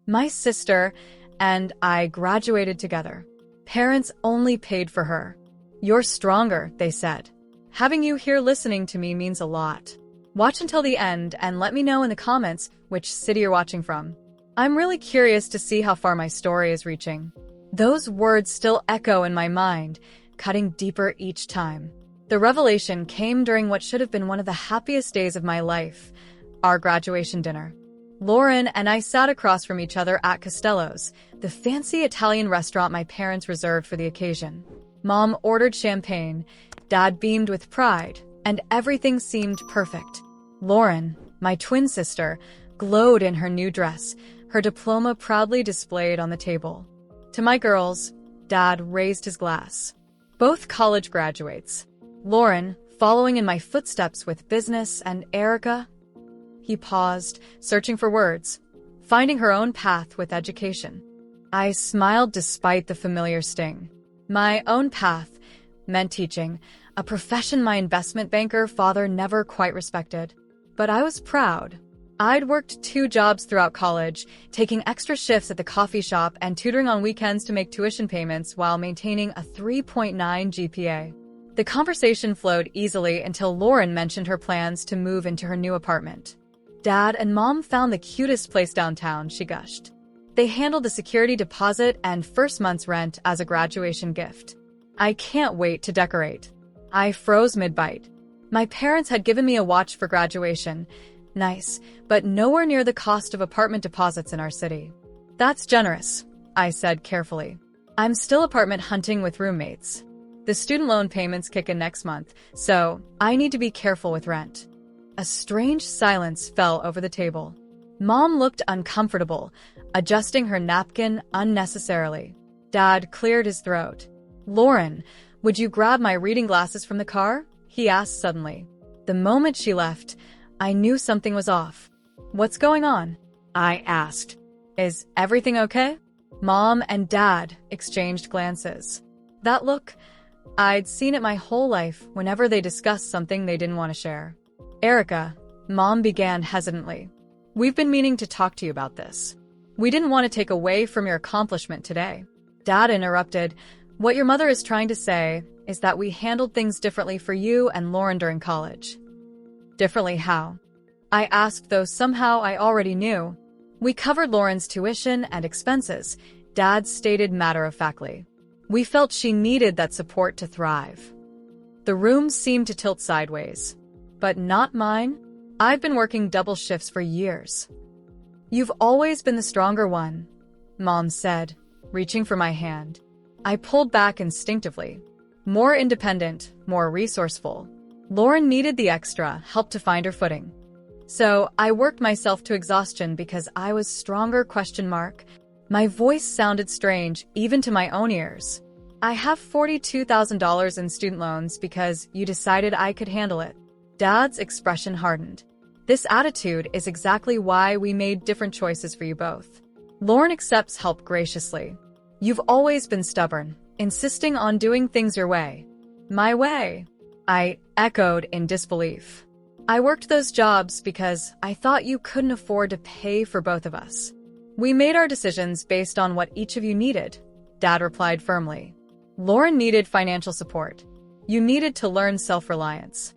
My sister and I graduated together. Parents only paid for her. You're stronger, they said. Having you here listening to me means a lot. Watch until the end and let me know in the comments which city you're watching from. I'm really curious to see how far my story is reaching. Those words still echo in my mind, cutting deeper each time. The revelation came during what should have been one of the happiest days of my life, our graduation dinner. Lauren and I sat across from each other at Costello's, the fancy Italian restaurant my parents reserved for the occasion. Mom ordered champagne, Dad beamed with pride, and everything seemed perfect. Lauren, my twin sister, glowed in her new dress, her diploma proudly displayed on the table. To my girls, Dad raised his glass. Both college graduates. Lauren, following in my footsteps with business, and Erica. He paused, searching for words, finding her own path with education. I smiled despite the familiar sting. My own path meant teaching, a profession my investment banker father never quite respected. But I was proud. I'd worked 2 jobs throughout college, taking extra shifts at the coffee shop and tutoring on weekends to make tuition payments while maintaining a 3.9 GPA. The conversation flowed easily until Lauren mentioned her plans to move into her new apartment. Dad and Mom found the cutest place downtown, she gushed. They handled the security deposit and first month's rent as a graduation gift. I can't wait to decorate. I froze mid-bite. My parents had given me a watch for graduation. Nice, but nowhere near the cost of apartment deposits in our city. That's generous, I said carefully. I'm still apartment hunting with roommates. The student loan payments kick in next month, so I need to be careful with rent. A strange silence fell over the table. Mom looked uncomfortable, adjusting her napkin unnecessarily. Dad cleared his throat. Lauren, would you grab my reading glasses from the car? He asked suddenly. The moment she left, I knew something was off. What's going on? I asked. Is everything okay? Mom and Dad exchanged glances. That look, I'd seen it my whole life whenever they discussed something they didn't want to share. Erica, Mom began hesitantly. We've been meaning to talk to you about this. We didn't want to take away from your accomplishment today. Dad interrupted. What your mother is trying to say is that we handled things differently for you and Lauren during college. Differently how? I asked, though somehow I already knew. We covered Lauren's tuition and expenses, Dad stated matter-of-factly. We felt she needed that support to thrive. The room seemed to tilt sideways. But not mine. I've been working double shifts for years. You've always been the stronger one, Mom said, reaching for my hand. I pulled back instinctively. More independent, more resourceful. Lauren needed the extra help to find her footing. So I worked myself to exhaustion because I was stronger ? My voice sounded strange, even to my own ears. I have $42,000 in student loans because you decided I could handle it. Dad's expression hardened. This attitude is exactly why we made different choices for you both. Lauren accepts help graciously. You've always been stubborn, insisting on doing things your way. My way, I echoed in disbelief. I worked those jobs because I thought you couldn't afford to pay for both of us. We made our decisions based on what each of you needed, Dad replied firmly. Lauren needed financial support. You needed to learn self-reliance.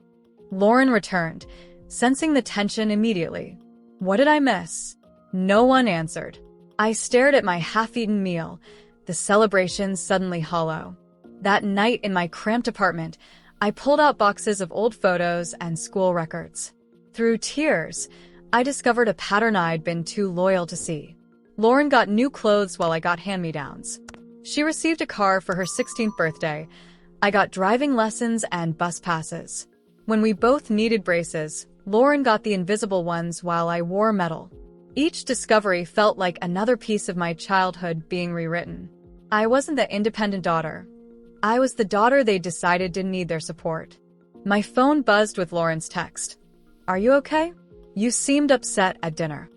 Lauren returned, sensing the tension immediately. What did I miss? No one answered. I stared at my half-eaten meal, the celebration suddenly hollow. That night in my cramped apartment, I pulled out boxes of old photos and school records. Through tears, I discovered a pattern I'd been too loyal to see. Lauren got new clothes while I got hand-me-downs. She received a car for her 16th birthday. I got driving lessons and bus passes. When we both needed braces, Lauren got the invisible ones while I wore metal. Each discovery felt like another piece of my childhood being rewritten. I wasn't the independent daughter. I was the daughter they decided didn't need their support. My phone buzzed with Lauren's text. Are you okay? You seemed upset at dinner.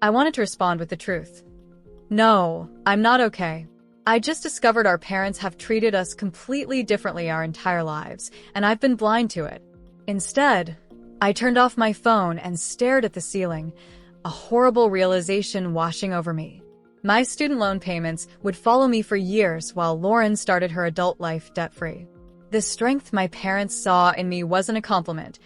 I wanted to respond with the truth. No, I'm not okay. I just discovered our parents have treated us completely differently our entire lives, and I've been blind to it. Instead, I turned off my phone and stared at the ceiling, a horrible realization washing over me. My student loan payments would follow me for years while Lauren started her adult life debt-free. The strength my parents saw in me wasn't a compliment.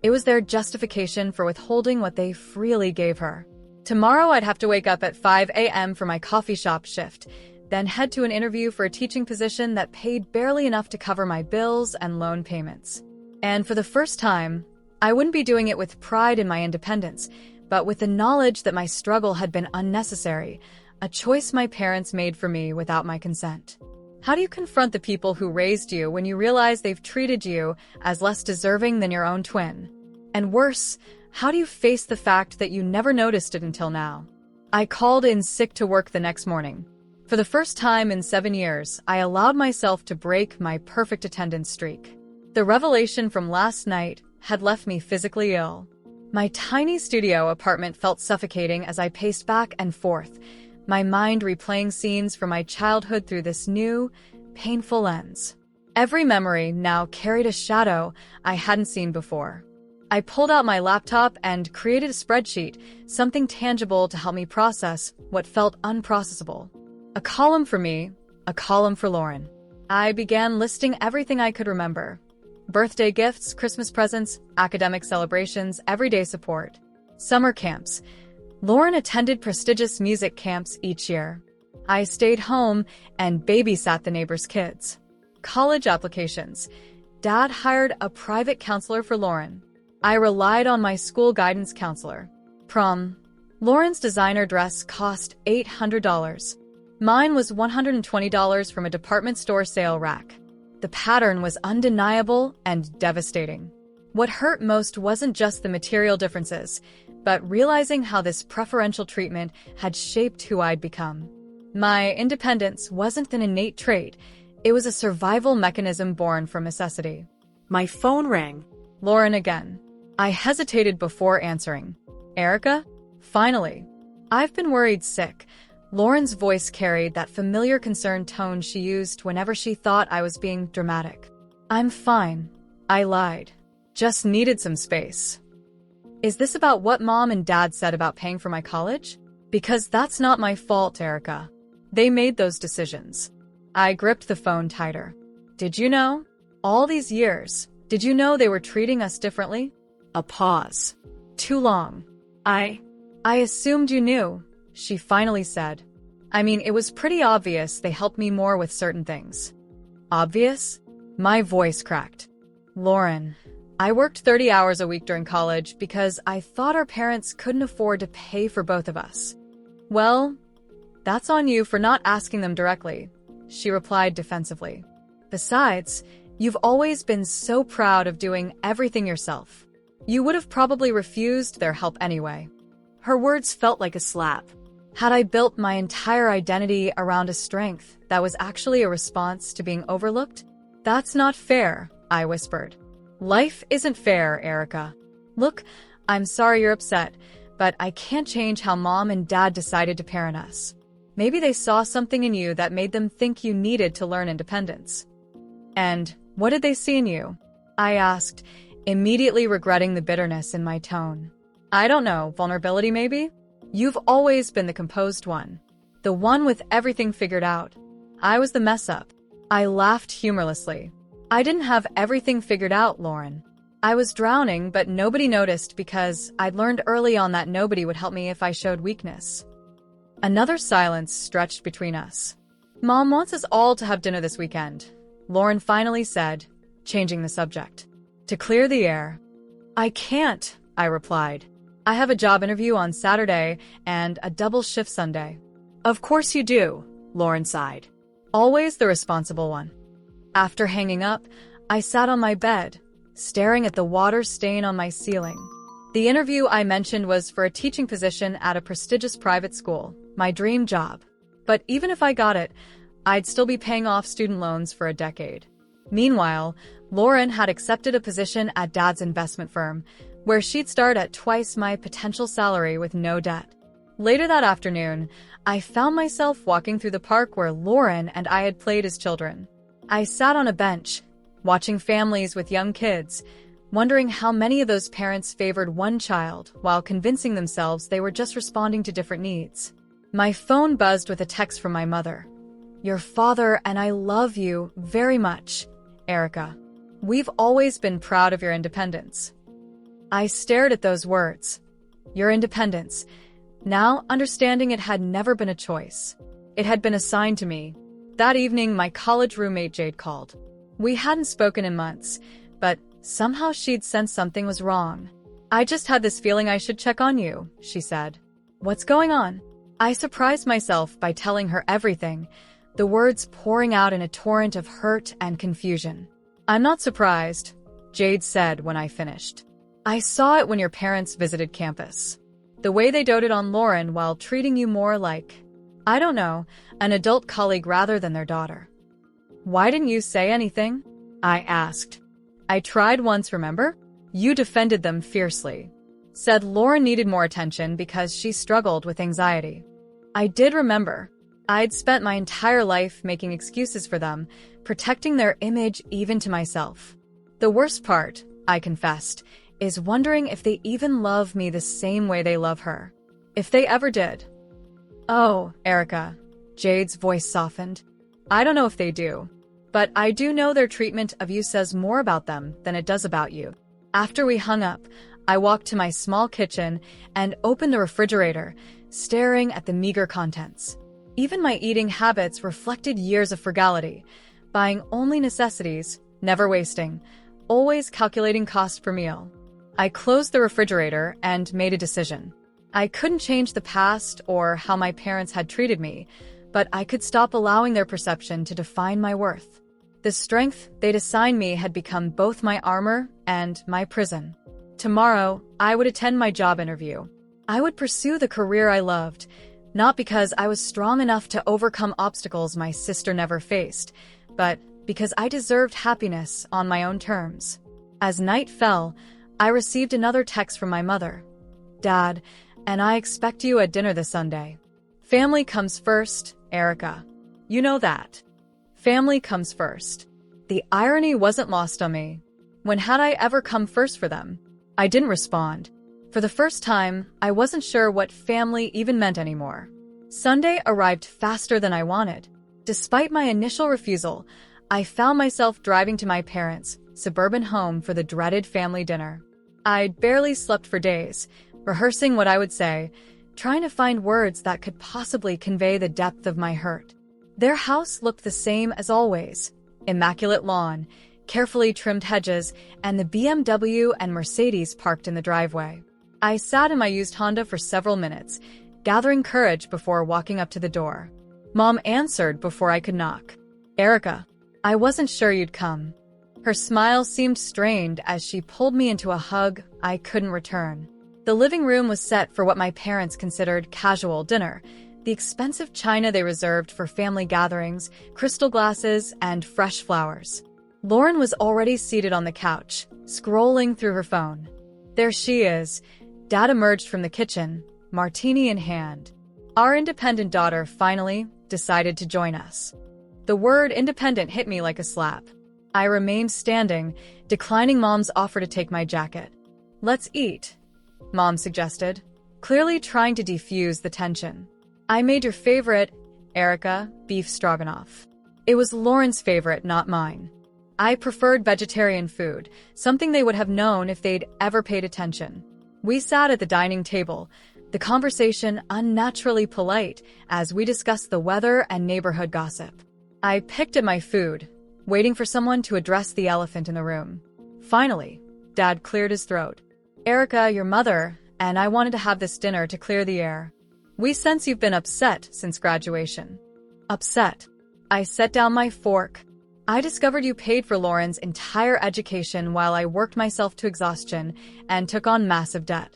It was their justification for withholding what they freely gave her. Tomorrow I'd have to wake up at 5 a.m. for my coffee shop shift, then head to an interview for a teaching position that paid barely enough to cover my bills and loan payments. And for the first time, I wouldn't be doing it with pride in my independence, but with the knowledge that my struggle had been unnecessary, a choice my parents made for me without my consent. How do you confront the people who raised you when you realize they've treated you as less deserving than your own twin? And worse, how do you face the fact that you never noticed it until now? I called in sick to work the next morning. For the first time in 7 years, I allowed myself to break my perfect attendance streak. The revelation from last night had left me physically ill. My tiny studio apartment felt suffocating as I paced back and forth, my mind replaying scenes from my childhood through this new, painful lens. Every memory now carried a shadow I hadn't seen before. I pulled out my laptop and created a spreadsheet, something tangible to help me process what felt unprocessable. A column for me, a column for Lauren. I began listing everything I could remember. Birthday gifts, Christmas presents, academic celebrations, everyday support. Summer camps. Lauren attended prestigious music camps each year. I stayed home and babysat the neighbors' kids. College applications. Dad hired a private counselor for Lauren. I relied on my school guidance counselor. Prom. Lauren's designer dress cost $800. Mine was $120 from a department store sale rack. The pattern was undeniable and devastating. What hurt most wasn't just the material differences, but realizing how this preferential treatment had shaped who I'd become. My independence wasn't an innate trait. It was a survival mechanism born from necessity. My phone rang. Lauren again. I hesitated before answering. Erica? Finally. I've been worried sick. Lauren's voice carried that familiar concerned tone she used whenever she thought I was being dramatic. I'm fine. I lied. Just needed some space. Is this about what Mom and Dad said about paying for my college? Because that's not my fault, Erica. They made those decisions. I gripped the phone tighter. Did you know? All these years, did you know they were treating us differently? A pause. Too long. I assumed you knew, she finally said. I mean, it was pretty obvious they helped me more with certain things. Obvious? My voice cracked. Lauren, I worked 30 hours a week during college because I thought our parents couldn't afford to pay for both of us. Well, that's on you for not asking them directly, she replied defensively. Besides, you've always been so proud of doing everything yourself. You would have probably refused their help anyway. Her words felt like a slap. Had I built my entire identity around a strength that was actually a response to being overlooked? That's not fair, I whispered. Life isn't fair, Erica. Look, I'm sorry you're upset, but I can't change how Mom and Dad decided to parent us. Maybe they saw something in you that made them think you needed to learn independence. And what did they see in you? I asked, immediately regretting the bitterness in my tone. I don't know, vulnerability maybe? You've always been the composed one. The one with everything figured out. I was the mess-up. I laughed humorlessly. I didn't have everything figured out, Lauren. I was drowning, but nobody noticed because I'd learned early on that nobody would help me if I showed weakness. Another silence stretched between us. Mom wants us all to have dinner this weekend, Lauren finally said, changing the subject. To clear the air. I can't, I replied. I have a job interview on Saturday and a double shift Sunday. Of course you do, Lauren sighed. Always the responsible one. After hanging up, I sat on my bed, staring at the water stain on my ceiling. The interview I mentioned was for a teaching position at a prestigious private school, my dream job. But even if I got it, I'd still be paying off student loans for a decade. Meanwhile, Lauren had accepted a position at Dad's investment firm, where she'd start at twice my potential salary with no debt. Later that afternoon, I found myself walking through the park where Lauren and I had played as children. I sat on a bench, watching families with young kids, wondering how many of those parents favored one child while convincing themselves they were just responding to different needs. My phone buzzed with a text from my mother. "Your father and I love you very much, Erica. We've always been proud of your independence." I stared at those words. Your independence. Now, understanding it had never been a choice. It had been assigned to me. That evening, my college roommate Jade called. We hadn't spoken in months, but somehow she'd sensed something was wrong. "I just had this feeling I should check on you," she said. "What's going on?" I surprised myself by telling her everything, the words pouring out in a torrent of hurt and confusion. "I'm not surprised," Jade said when I finished. "I saw it when your parents visited campus. The way they doted on Lauren while treating you more like, I don't know, an adult colleague rather than their daughter." "Why didn't you say anything?" I asked. "I tried once, remember? You defended them fiercely. Said Lauren needed more attention because she struggled with anxiety." I did remember. I'd spent my entire life making excuses for them, protecting their image even to myself. The worst part, I confessed, is wondering if they even love me the same way they love her. If they ever did. "Oh, Erica," Jade's voice softened. "I don't know if they do. But I do know their treatment of you says more about them than it does about you." After we hung up, I walked to my small kitchen and opened the refrigerator, staring at the meager contents. Even my eating habits reflected years of frugality, buying only necessities, never wasting, always calculating cost per meal. I closed the refrigerator and made a decision. I couldn't change the past or how my parents had treated me, but I could stop allowing their perception to define my worth. The strength they'd assigned me had become both my armor and my prison. Tomorrow, I would attend my job interview. I would pursue the career I loved, not because I was strong enough to overcome obstacles my sister never faced, but because I deserved happiness on my own terms. As night fell, I received another text from my mother. "Dad, and I expect you at dinner this Sunday. Family comes first, Erica. You know that. Family comes first." The irony wasn't lost on me. When had I ever come first for them? I didn't respond. For the first time, I wasn't sure what family even meant anymore. Sunday arrived faster than I wanted. Despite my initial refusal, I found myself driving to my parents' suburban home for the dreaded family dinner. I'd barely slept for days, rehearsing what I would say, trying to find words that could possibly convey the depth of my hurt. Their house looked the same as always: immaculate lawn, carefully trimmed hedges, and the BMW and Mercedes parked in the driveway. I sat in my used Honda for several minutes, gathering courage before walking up to the door. Mom answered before I could knock. "Erica, I wasn't sure you'd come." Her smile seemed strained as she pulled me into a hug I couldn't return. The living room was set for what my parents considered casual dinner, the expensive china they reserved for family gatherings, crystal glasses, and fresh flowers. Lauren was already seated on the couch, scrolling through her phone. There she is. Dad emerged from the kitchen, martini in hand. Our independent daughter finally decided to join us. The word independent hit me like a slap. I remained standing, declining Mom's offer to take my jacket. "Let's eat," Mom suggested, clearly trying to defuse the tension. "I made your favorite, Erica, beef stroganoff." It was Lauren's favorite, not mine. I preferred vegetarian food, something they would have known if they'd ever paid attention. We sat at the dining table, the conversation unnaturally polite as we discussed the weather and neighborhood gossip. I picked at my food, waiting for someone to address the elephant in the room. Finally, Dad cleared his throat. "Erica, your mother, and I wanted to have this dinner to clear the air. We sense you've been upset since graduation." "Upset?" I set down my fork. "I discovered you paid for Lauren's entire education while I worked myself to exhaustion and took on massive debt.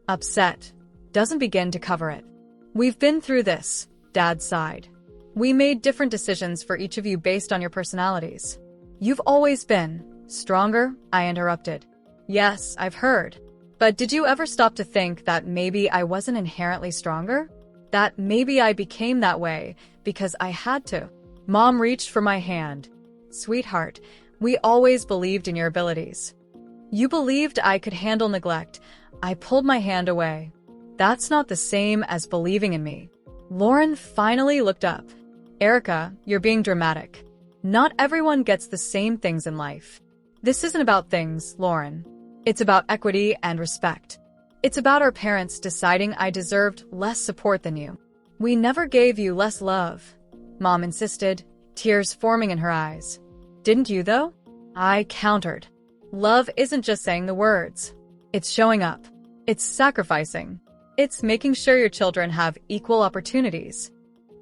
Upset doesn't begin to cover it. We've been through this," Dad sighed. "We made different decisions for each of you based on your personalities." "You've always been stronger," I interrupted. "Yes, I've heard. But did you ever stop to think that maybe I wasn't inherently stronger? That maybe I became that way because I had to?" Mom reached for my hand. "Sweetheart, we always believed in your abilities." "You believed I could handle neglect." I pulled my hand away. "That's not the same as believing in me." Lauren finally looked up. Erica, you're being dramatic. Not everyone gets the same things in life. This isn't about things, Lauren. It's about equity and respect. It's about our parents deciding I deserved less support than you. We never gave you less love, Mom insisted, tears forming in her eyes. Didn't you, though? I countered. Love isn't just saying the words. It's showing up. It's sacrificing. It's making sure your children have equal opportunities.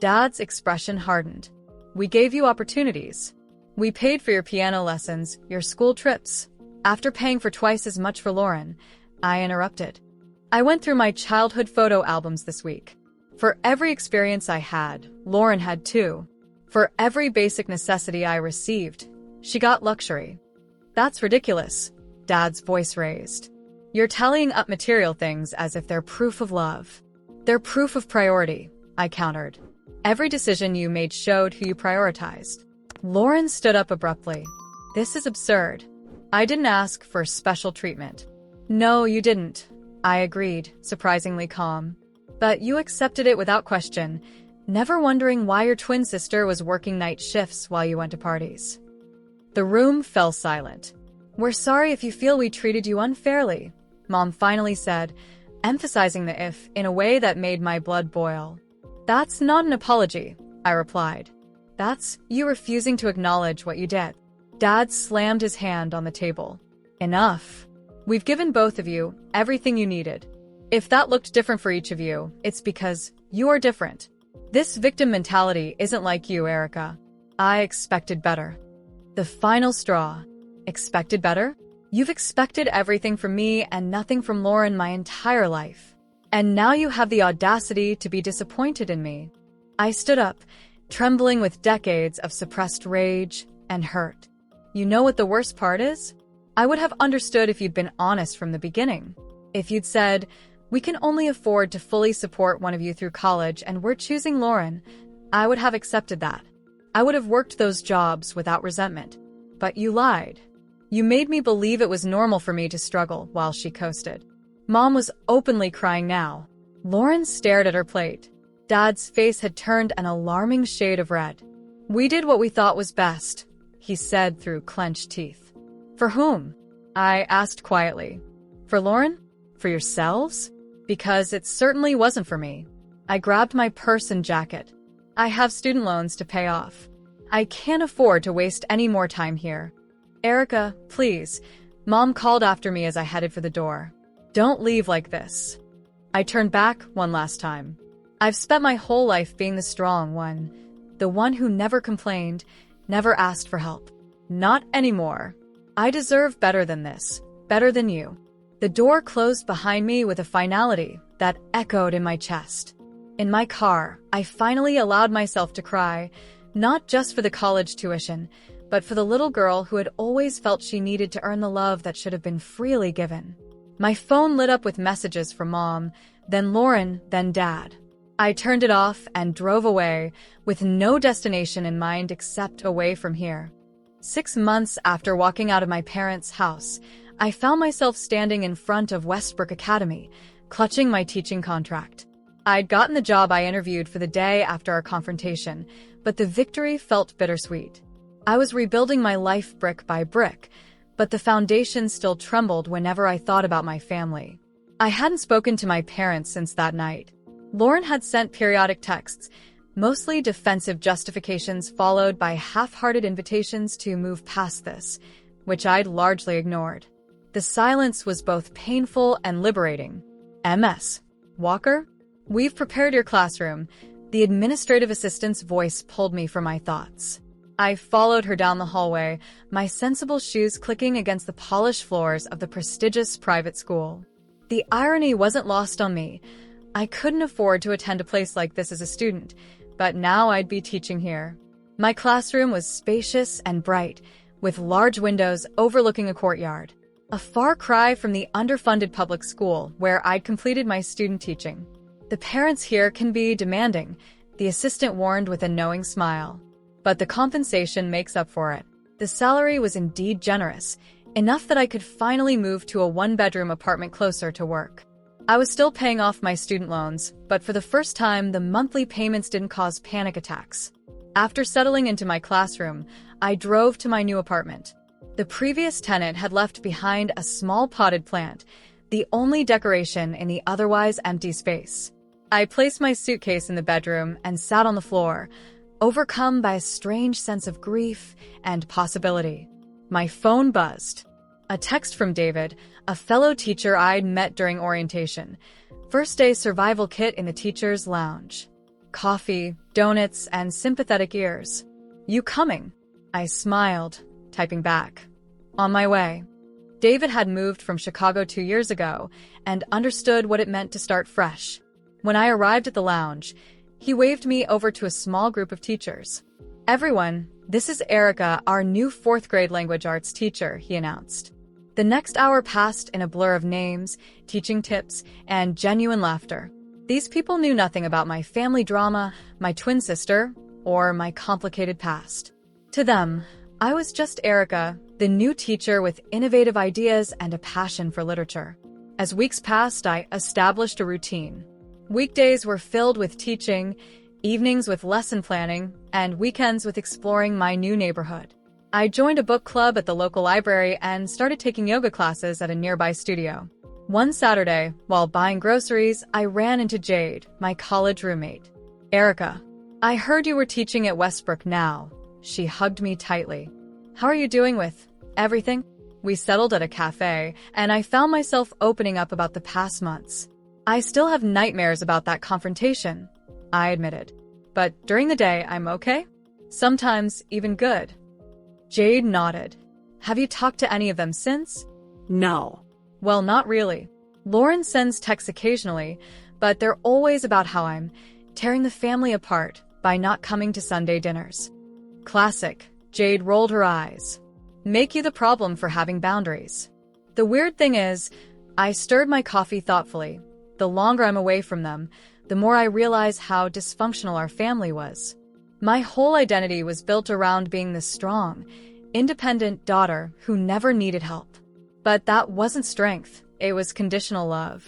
Dad's expression hardened. We gave you opportunities. We paid for your piano lessons, your school trips. After paying for twice as much for Lauren, I interrupted. I went through my childhood photo albums this week. For every experience I had, Lauren had too. For every basic necessity I received, she got luxury. That's ridiculous, Dad's voice raised. You're tallying up material things as if they're proof of love. They're proof of priority, I countered. Every decision you made showed who you prioritized. Lauren stood up abruptly. This is absurd. I didn't ask for special treatment. No, you didn't, I agreed, surprisingly calm. But you accepted it without question, never wondering why your twin sister was working night shifts while you went to parties. The room fell silent. We're sorry if you feel we treated you unfairly, Mom finally said, emphasizing the if in a way that made my blood boil. That's not an apology, I replied. That's you refusing to acknowledge what you did. Dad slammed his hand on the table. Enough. We've given both of you everything you needed. If that looked different for each of you, it's because you are different. This victim mentality isn't like you, Erica. I expected better. The final straw. Expected better? You've expected everything from me and nothing from Lauren my entire life. And now you have the audacity to be disappointed in me. I stood up, trembling with decades of suppressed rage and hurt. You know what the worst part is? I would have understood if you'd been honest from the beginning. If you'd said, we can only afford to fully support one of you through college and we're choosing Lauren, I would have accepted that. I would have worked those jobs without resentment. But you lied. You made me believe it was normal for me to struggle while she coasted. Mom was openly crying now. Lauren stared at her plate. Dad's face had turned an alarming shade of red. We did what we thought was best, he said through clenched teeth. For whom? I asked quietly. For Lauren? For yourselves? Because it certainly wasn't for me. I grabbed my purse and jacket. I have student loans to pay off. I can't afford to waste any more time here. Erica, please. Mom called after me as I headed for the door. Don't leave like this. I turned back one last time. I've spent my whole life being the strong one, the one who never complained, never asked for help. Not anymore. I deserve better than this, better than you. The door closed behind me with a finality that echoed in my chest. In my car, I finally allowed myself to cry, not just for the college tuition, but for the little girl who had always felt she needed to earn the love that should have been freely given. My phone lit up with messages from Mom, then Lauren, then Dad. I turned it off and drove away, with no destination in mind except away from here. 6 months after walking out of my parents' house, I found myself standing in front of Westbrook Academy, clutching my teaching contract. I'd gotten the job I interviewed for the day after our confrontation, but the victory felt bittersweet. I was rebuilding my life brick by brick, but the foundation still trembled whenever I thought about my family. I hadn't spoken to my parents since that night. Lauren had sent periodic texts, mostly defensive justifications followed by half-hearted invitations to move past this, which I'd largely ignored. The silence was both painful and liberating. MS. Walker? We've prepared your classroom. The administrative assistant's voice pulled me from my thoughts. I followed her down the hallway, my sensible shoes clicking against the polished floors of the prestigious private school. The irony wasn't lost on me. I couldn't afford to attend a place like this as a student, but now I'd be teaching here. My classroom was spacious and bright, with large windows overlooking a courtyard. A far cry from the underfunded public school where I'd completed my student teaching. The parents here can be demanding, the assistant warned with a knowing smile. But the compensation makes up for it. The salary was indeed generous, enough that I could finally move to a one-bedroom apartment closer to work. I was still paying off my student loans, but for the first time, the monthly payments didn't cause panic attacks. After settling into my classroom, I drove to my new apartment. The previous tenant had left behind a small potted plant, the only decoration in the otherwise empty space. I placed my suitcase in the bedroom and sat on the floor, overcome by a strange sense of grief and possibility. My phone buzzed. A text from David, a fellow teacher I'd met during orientation. First day survival kit in the teacher's lounge. Coffee, donuts, and sympathetic ears. You coming? I smiled, typing back. On my way. David had moved from Chicago 2 years ago and understood what it meant to start fresh. When I arrived at the lounge, he waved me over to a small group of teachers. Everyone, this is Erica, our new 4th grade language arts teacher, he announced. The next hour passed in a blur of names, teaching tips, and genuine laughter. These people knew nothing about my family drama, my twin sister, or my complicated past. To them, I was just Erica, the new teacher with innovative ideas and a passion for literature. As weeks passed, I established a routine. Weekdays were filled with teaching, evenings with lesson planning, and weekends with exploring my new neighborhood. I joined a book club at the local library and started taking yoga classes at a nearby studio. One Saturday, while buying groceries, I ran into Jade, my college roommate. Erica, I heard you were teaching at Westbrook now. She hugged me tightly. How are you doing with everything? We settled at a cafe, and I found myself opening up about the past months. I still have nightmares about that confrontation, I admitted. But during the day, I'm okay. Sometimes even good. Jade nodded. Have you talked to any of them since? No. Well, not really. Lauren sends texts occasionally, but they're always about how I'm tearing the family apart by not coming to Sunday dinners. Classic. Jade rolled her eyes. Make you the problem for having boundaries. The weird thing is, I stirred my coffee thoughtfully. The longer I'm away from them, the more I realize how dysfunctional our family was. My whole identity was built around being the strong, independent daughter who never needed help. But that wasn't strength, it was conditional love.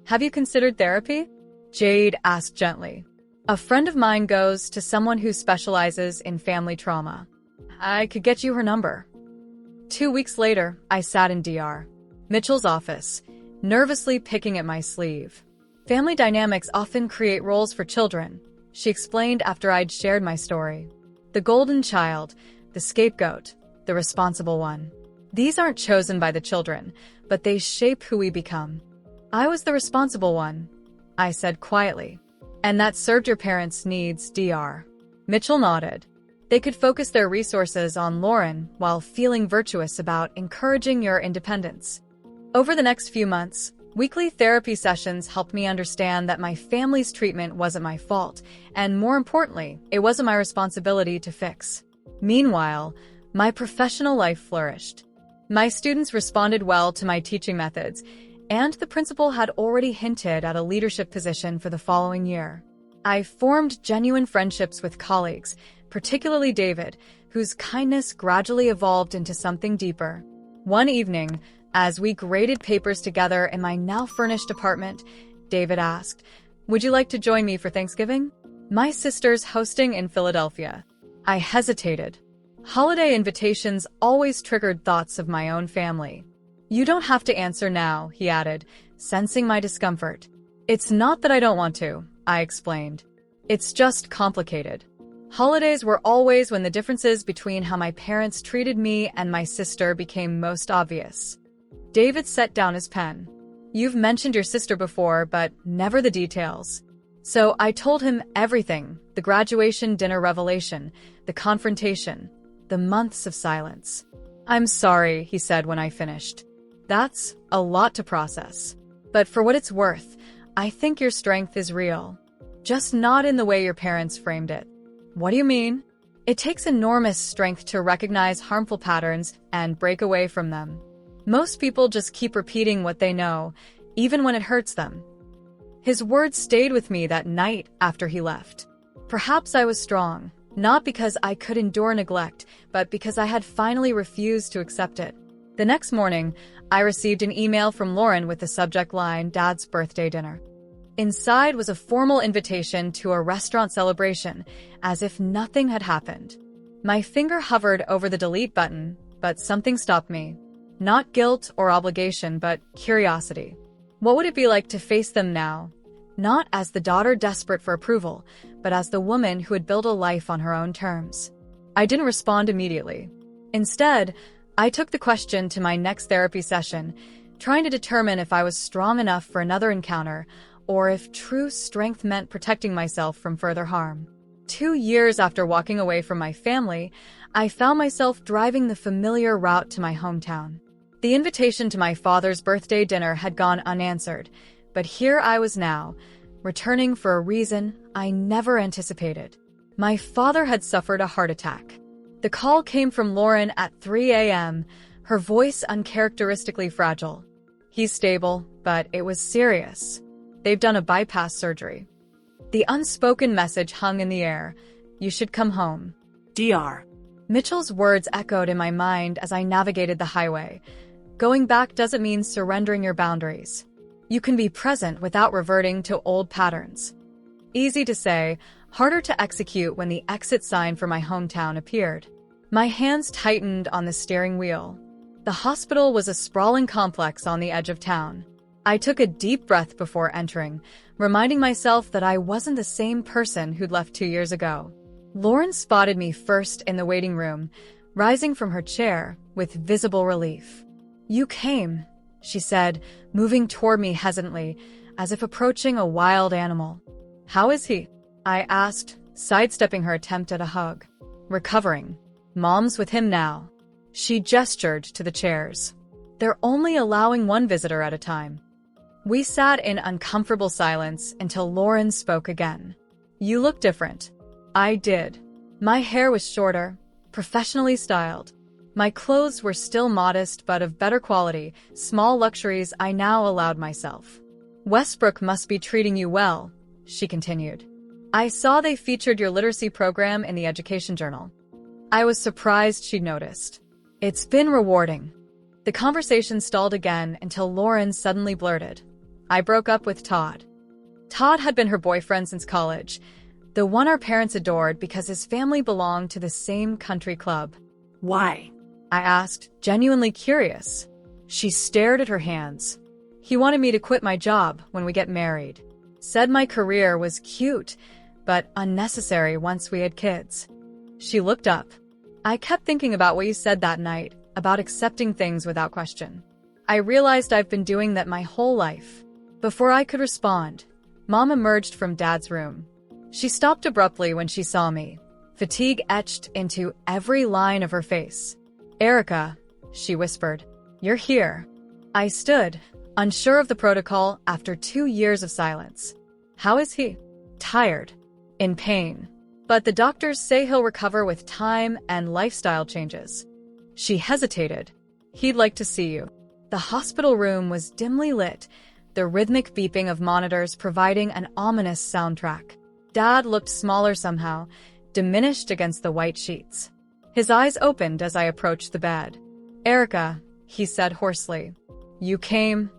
Have you considered therapy? Jade asked gently. A friend of mine goes to someone who specializes in family trauma. I could get you her number. 2 weeks later, I sat in Dr. Mitchell's office, nervously picking at my sleeve. Family dynamics often create roles for children, she explained after I'd shared my story. The golden child, the scapegoat, the responsible one. These aren't chosen by the children, but they shape who we become. I was the responsible one, I said quietly. And that served your parents' needs, Dr. Mitchell nodded. They could focus their resources on Lauren while feeling virtuous about encouraging your independence. Over the next few months, weekly therapy sessions helped me understand that my family's treatment wasn't my fault, and more importantly, it wasn't my responsibility to fix. Meanwhile, my professional life flourished. My students responded well to my teaching methods, and the principal had already hinted at a leadership position for the following year. I formed genuine friendships with colleagues, particularly David, whose kindness gradually evolved into something deeper. One evening, as we graded papers together in my now-furnished apartment, David asked, "Would you like to join me for Thanksgiving? My sister's hosting in Philadelphia." I hesitated. Holiday invitations always triggered thoughts of my own family. "You don't have to answer now," he added, sensing my discomfort. "It's not that I don't want to," I explained. "It's just complicated." Holidays were always when the differences between how my parents treated me and my sister became most obvious. David set down his pen. "You've mentioned your sister before, but never the details." So I told him everything, the graduation dinner revelation, the confrontation, the months of silence. "I'm sorry," he said when I finished. "That's a lot to process. But for what it's worth, I think your strength is real. Just not in the way your parents framed it." "What do you mean?" "It takes enormous strength to recognize harmful patterns and break away from them. Most people just keep repeating what they know, even when it hurts them." His words stayed with me that night after he left. Perhaps I was strong, not because I could endure neglect, but because I had finally refused to accept it. The next morning, I received an email from Lauren with the subject line, Dad's birthday dinner. Inside was a formal invitation to a restaurant celebration, as if nothing had happened. My finger hovered over the delete button, but something stopped me. Not guilt or obligation, but curiosity. What would it be like to face them now? Not as the daughter desperate for approval, but as the woman who had built a life on her own terms. I didn't respond immediately. Instead, I took the question to my next therapy session, trying to determine if I was strong enough for another encounter, or if true strength meant protecting myself from further harm. 2 years after walking away from my family, I found myself driving the familiar route to my hometown. The invitation to my father's birthday dinner had gone unanswered, but here I was now, returning for a reason I never anticipated. My father had suffered a heart attack. The call came from Lauren at 3 a.m., her voice uncharacteristically fragile. He's stable, but it was serious. They've done a bypass surgery. The unspoken message hung in the air. You should come home. Dr. Mitchell's words echoed in my mind as I navigated the highway. Going back doesn't mean surrendering your boundaries. You can be present without reverting to old patterns. Easy to say, harder to execute when the exit sign for my hometown appeared. My hands tightened on the steering wheel. The hospital was a sprawling complex on the edge of town. I took a deep breath before entering, reminding myself that I wasn't the same person who'd left 2 years ago. Lauren spotted me first in the waiting room, rising from her chair with visible relief. You came, she said, moving toward me hesitantly, as if approaching a wild animal. How is he? I asked, sidestepping her attempt at a hug. Recovering. Mom's with him now. She gestured to the chairs. They're only allowing one visitor at a time. We sat in uncomfortable silence until Lauren spoke again. You look different. I did. My hair was shorter, professionally styled. My clothes were still modest but of better quality, small luxuries I now allowed myself. Westbrook must be treating you well, she continued. I saw they featured your literacy program in the Education Journal. I was surprised she'd noticed. It's been rewarding. The conversation stalled again until Lauren suddenly blurted. I broke up with Todd. Todd had been her boyfriend since college, the one our parents adored because his family belonged to the same country club. Why? I asked, genuinely curious. She stared at her hands. He wanted me to quit my job when we get married. Said my career was cute, but unnecessary once we had kids. She looked up. I kept thinking about what you said that night, about accepting things without question. I realized I've been doing that my whole life. Before I could respond, Mom emerged from Dad's room. She stopped abruptly when she saw me, fatigue etched into every line of her face. Erica, she whispered, you're here. I stood, unsure of the protocol after 2 years of silence. How is he? Tired. In pain. But the doctors say he'll recover with time and lifestyle changes. She hesitated. He'd like to see you. The hospital room was dimly lit, the rhythmic beeping of monitors providing an ominous soundtrack. Dad looked smaller somehow, diminished against the white sheets. His eyes opened as I approached the bed. Erica, he said hoarsely. You came?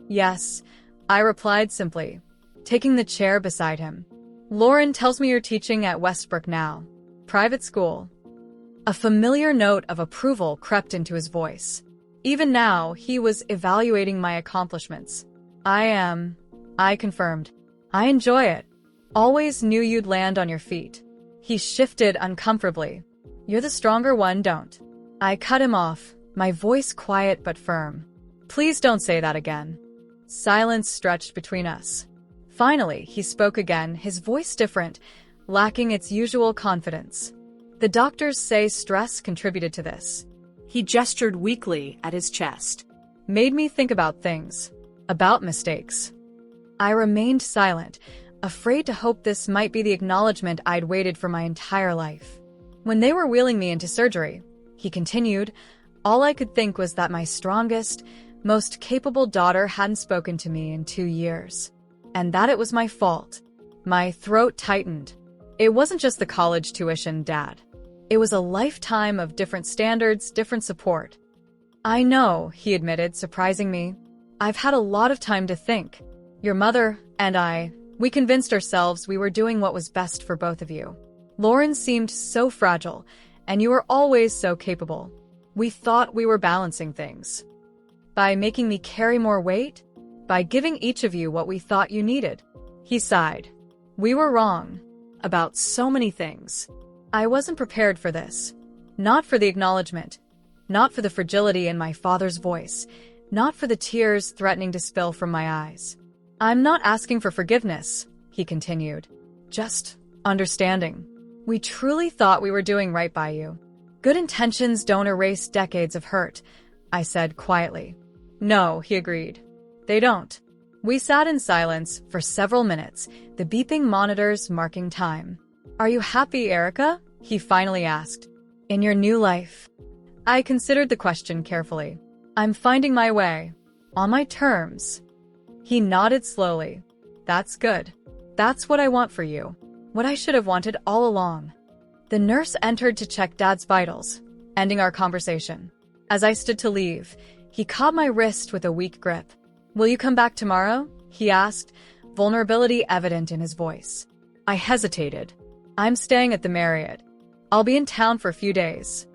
Yes, I replied simply, taking the chair beside him. Lauren tells me you're teaching at Westbrook now. Private school. A familiar note of approval crept into his voice. Even now, he was evaluating my accomplishments. I confirmed. I enjoy it. Always knew you'd land on your feet. He shifted uncomfortably. You're the stronger one, don't. I cut him off, my voice quiet but firm. Please don't say that again. Silence stretched between us. Finally, he spoke again, his voice different, lacking its usual confidence. The doctors say stress contributed to this. He gestured weakly at his chest. Made me think about things. About mistakes. I remained silent, afraid to hope this might be the acknowledgement I'd waited for my entire life. When they were wheeling me into surgery, he continued, all I could think was that my strongest, most capable daughter hadn't spoken to me in 2 years. And that it was my fault. My throat tightened. It wasn't just the college tuition, Dad. It was a lifetime of different standards, different support. I know, he admitted, surprising me. I've had a lot of time to think. Your mother and we convinced ourselves we were doing what was best for both of you. Lauren seemed so fragile, and you were always so capable. We thought we were balancing things. By making me carry more weight? By giving each of you what we thought you needed. He sighed. We were wrong. About so many things. I wasn't prepared for this. Not for the acknowledgement. Not for the fragility in my father's voice. Not for the tears threatening to spill from my eyes. I'm not asking for forgiveness, he continued. Just understanding. We truly thought we were doing right by you. Good intentions don't erase decades of hurt, I said quietly. No, he agreed. They don't. We sat in silence for several minutes, the beeping monitors marking time. Are you happy, Erica? He finally asked. In your new life? I considered the question carefully. I'm finding my way. On my terms. He nodded slowly. That's good. That's what I want for you. What I should have wanted all along. The nurse entered to check Dad's vitals, ending our conversation. As I stood to leave, he caught my wrist with a weak grip. Will you come back tomorrow? He asked, vulnerability evident in his voice. I hesitated. I'm staying at the Marriott. I'll be in town for a few days.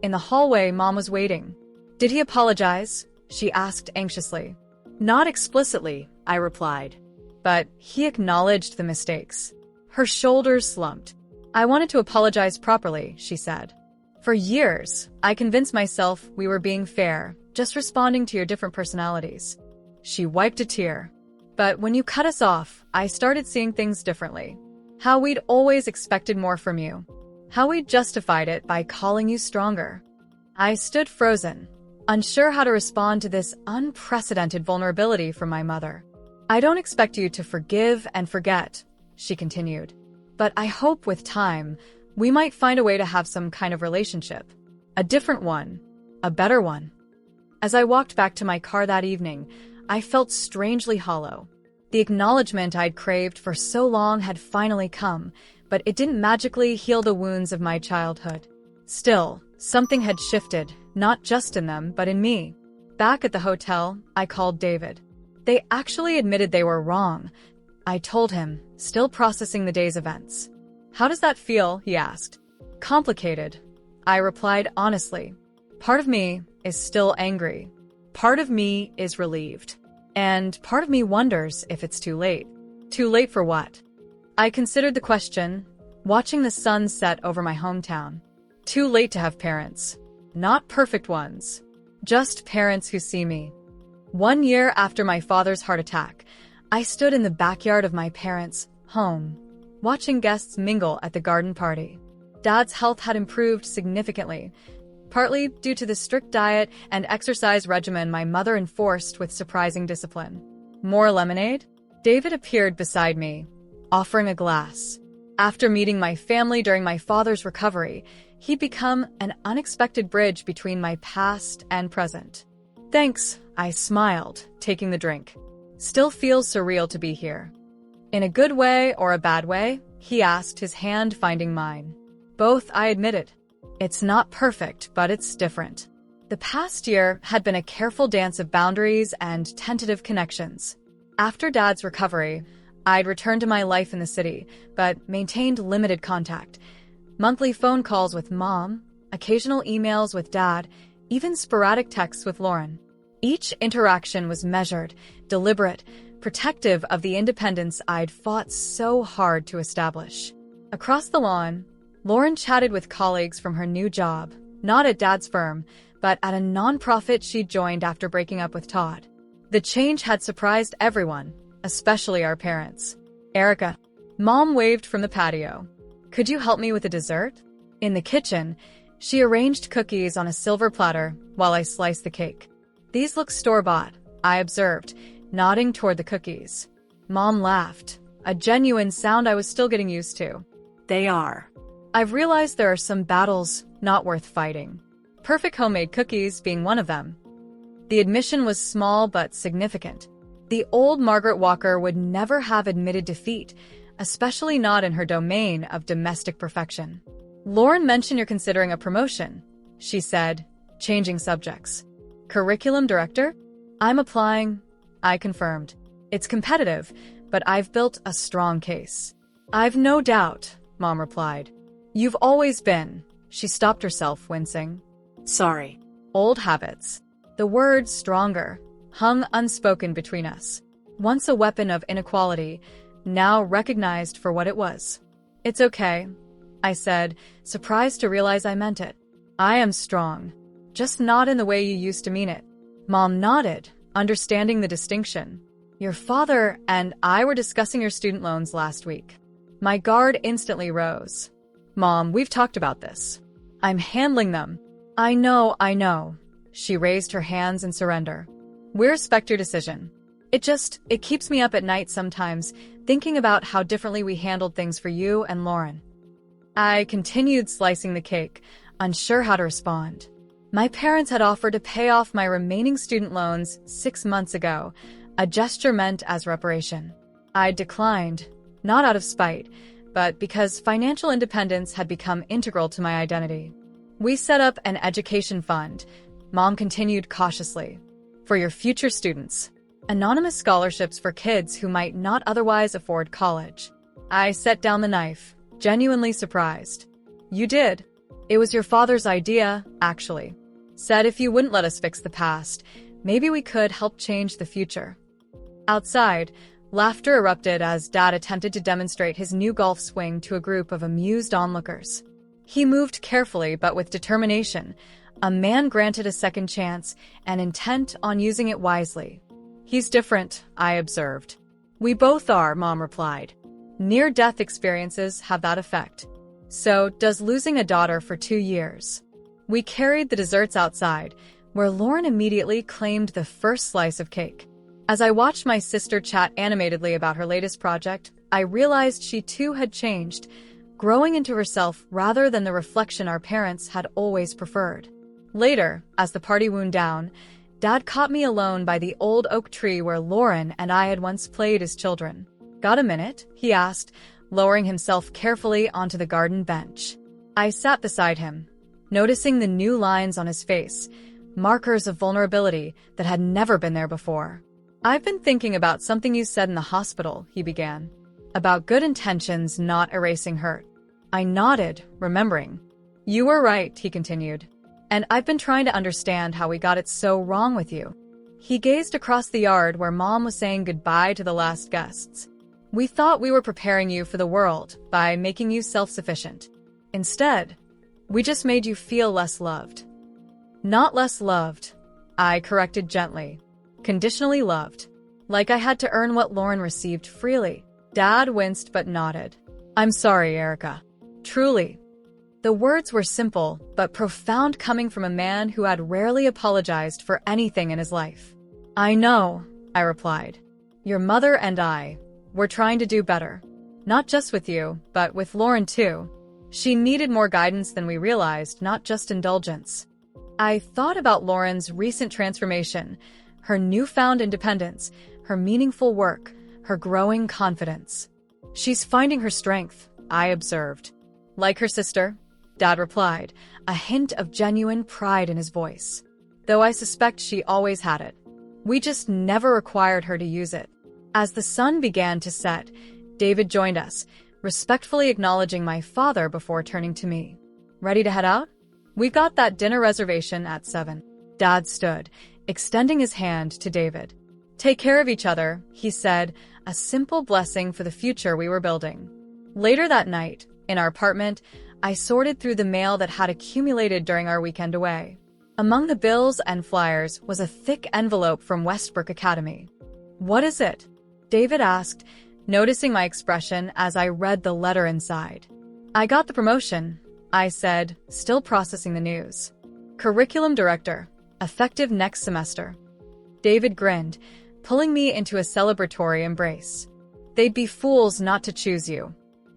In the hallway, Mom was waiting. Did he apologize? She asked anxiously. Not explicitly, I replied. But he acknowledged the mistakes. Her shoulders slumped. I wanted to apologize properly, she said. For years, I convinced myself we were being fair, just responding to your different personalities. She wiped a tear. But when you cut us off, I started seeing things differently. How we'd always expected more from you. How we'd justified it by calling you stronger. I stood frozen, unsure how to respond to this unprecedented vulnerability from my mother. I don't expect you to forgive and forget, she continued. But I hope with time, we might find a way to have some kind of relationship. A different one. A better one. As I walked back to my car that evening, I felt strangely hollow. The acknowledgement I'd craved for so long had finally come, but it didn't magically heal the wounds of my childhood. Still, something had shifted, not just in them, but in me. Back at the hotel, I called David. They actually admitted they were wrong. I told him, still processing the day's events. How does that feel? He asked. Complicated. I replied honestly. Part of me is still angry. Part of me is relieved. And part of me wonders if it's too late. Too late for what? I considered the question, watching the sun set over my hometown. Too late to have parents. Not perfect ones. Just parents who see me. 1 year after my father's heart attack, I stood in the backyard of my parents' home, watching guests mingle at the garden party. Dad's health had improved significantly, partly due to the strict diet and exercise regimen my mother enforced with surprising discipline. More lemonade? David appeared beside me, offering a glass. After meeting my family during my father's recovery, he'd become an unexpected bridge between my past and present. Thanks, I smiled, taking the drink. Still feels surreal to be here. In a good way or a bad way? He asked, his hand finding mine. Both, I admitted. It's not perfect, but it's different. The past year had been a careful dance of boundaries and tentative connections. After Dad's recovery, I'd returned to my life in the city, but maintained limited contact. Monthly phone calls with Mom, occasional emails with Dad, even sporadic texts with Lauren. Each interaction was measured, deliberate, protective of the independence I'd fought so hard to establish. Across the lawn, Lauren chatted with colleagues from her new job, not at Dad's firm, but at a nonprofit she'd joined after breaking up with Todd. The change had surprised everyone, especially our parents. Erica. Mom waved from the patio. Could you help me with a dessert? In the kitchen, she arranged cookies on a silver platter while I sliced the cake. These look store-bought, I observed, nodding toward the cookies. Mom laughed, a genuine sound I was still getting used to. They are. I've realized there are some battles not worth fighting. Perfect homemade cookies being one of them. The admission was small but significant. The old Margaret Walker would never have admitted defeat, especially not in her domain of domestic perfection. Lauren mentioned you're considering a promotion, she said, changing subjects. Curriculum director? I'm applying, I confirmed. It's competitive, but I've built a strong case. I've no doubt, Mom replied. You've always been. She stopped herself, wincing. Sorry. Old habits. The word stronger hung unspoken between us. Once a weapon of inequality, now recognized for what it was. It's okay, I said, surprised to realize I meant it. I am strong, just not in the way you used to mean it. Mom nodded, understanding the distinction. Your father and I were discussing your student loans last week. My guard instantly rose. Mom, we've talked about this. I'm handling them. I know. She raised her hands in surrender. We respect your decision. It keeps me up at night sometimes, thinking about how differently we handled things for you and Lauren. I continued slicing the cake, unsure how to respond. My parents had offered to pay off my remaining student loans 6 months ago, a gesture meant as reparation. I declined, not out of spite, but because financial independence had become integral to my identity. We set up an education fund, Mom continued cautiously, for your future students. Anonymous scholarships for kids who might not otherwise afford college. I set down the knife, genuinely surprised. You did. It was your father's idea, actually. Said if you wouldn't let us fix the past, maybe we could help change the future. Outside, laughter erupted as Dad attempted to demonstrate his new golf swing to a group of amused onlookers. He moved carefully but with determination, a man granted a second chance and intent on using it wisely. He's different, I observed. We both are, Mom replied. Near-death experiences have that effect. So does losing a daughter for 2 years. We carried the desserts outside, where Lauren immediately claimed the first slice of cake. As I watched my sister chat animatedly about her latest project, I realized she too had changed, growing into herself rather than the reflection our parents had always preferred. Later, as the party wound down, Dad caught me alone by the old oak tree where Lauren and I had once played as children. Got a minute? He asked, lowering himself carefully onto the garden bench. I sat beside him, noticing the new lines on his face, markers of vulnerability that had never been there before. I've been thinking about something you said in the hospital, he began. About good intentions not erasing hurt. I nodded, remembering. You were right, he continued. And I've been trying to understand how we got it so wrong with you. He gazed across the yard where Mom was saying goodbye to the last guests. We thought we were preparing you for the world by making you self-sufficient. Instead, we just made you feel less loved. Not less loved, I corrected gently. Conditionally loved. Like I had to earn what Lauren received freely. Dad winced but nodded. I'm sorry, Erica. Truly. The words were simple but profound, coming from a man who had rarely apologized for anything in his life. I know, I replied. Your mother and I, we're trying to do better. Not just with you, but with Lauren too. She needed more guidance than we realized, not just indulgence. I thought about Lauren's recent transformation, her newfound independence, her meaningful work, her growing confidence. She's finding her strength, I observed. Like her sister, Dad replied, a hint of genuine pride in his voice. Though I suspect she always had it. We just never required her to use it. As the sun began to set, David joined us, respectfully acknowledging my father before turning to me. Ready to head out? We've got that dinner reservation at 7. Dad stood, extending his hand to David. Take care of each other, he said, a simple blessing for the future we were building. Later that night, in our apartment, I sorted through the mail that had accumulated during our weekend away. Among the bills and flyers was a thick envelope from Westbrook Academy. What is it? David asked, noticing my expression as I read the letter inside. I got the promotion, I said, still processing the news. Curriculum director, effective next semester. David grinned, pulling me into a celebratory embrace. They'd be fools not to choose you.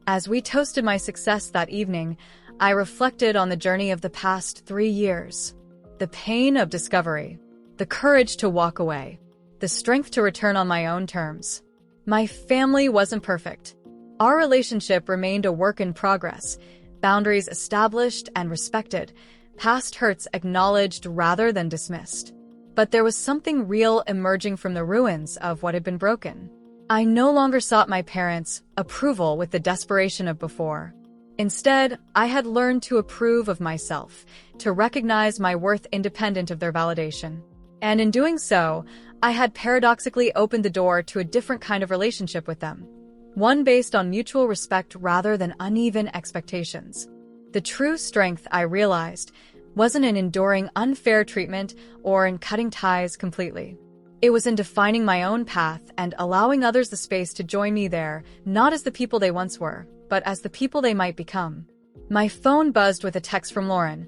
As we toasted my success that evening, I reflected on the journey of the past 3 years. The pain of discovery, the courage to walk away, the strength to return on my own terms. My family wasn't perfect. Our relationship remained a work in progress, boundaries established and respected, past hurts acknowledged rather than dismissed. But there was something real emerging from the ruins of what had been broken. I no longer sought my parents' approval with the desperation of before. Instead, I had learned to approve of myself, to recognize my worth independent of their validation. And in doing so, I had paradoxically opened the door to a different kind of relationship with them. One based on mutual respect rather than uneven expectations. The true strength, I realized, wasn't in enduring unfair treatment or in cutting ties completely. It was in defining my own path and allowing others the space to join me there, not as the people they once were, but as the people they might become. My phone buzzed with a text from Lauren.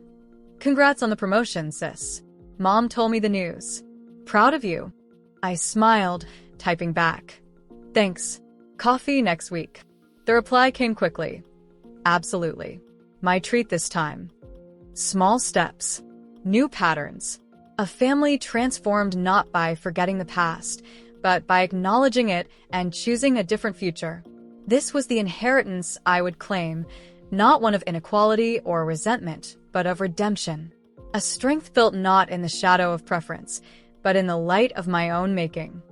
"Congrats on the promotion, sis. Mom told me the news. Proud of you." I smiled, typing back. "Thanks. Coffee next week." The reply came quickly. "Absolutely. My treat this time." Small steps. New patterns. A family transformed not by forgetting the past, but by acknowledging it and choosing a different future. This was the inheritance I would claim, not one of inequality or resentment, but of redemption. A strength built not in the shadow of preference, but in the light of my own making.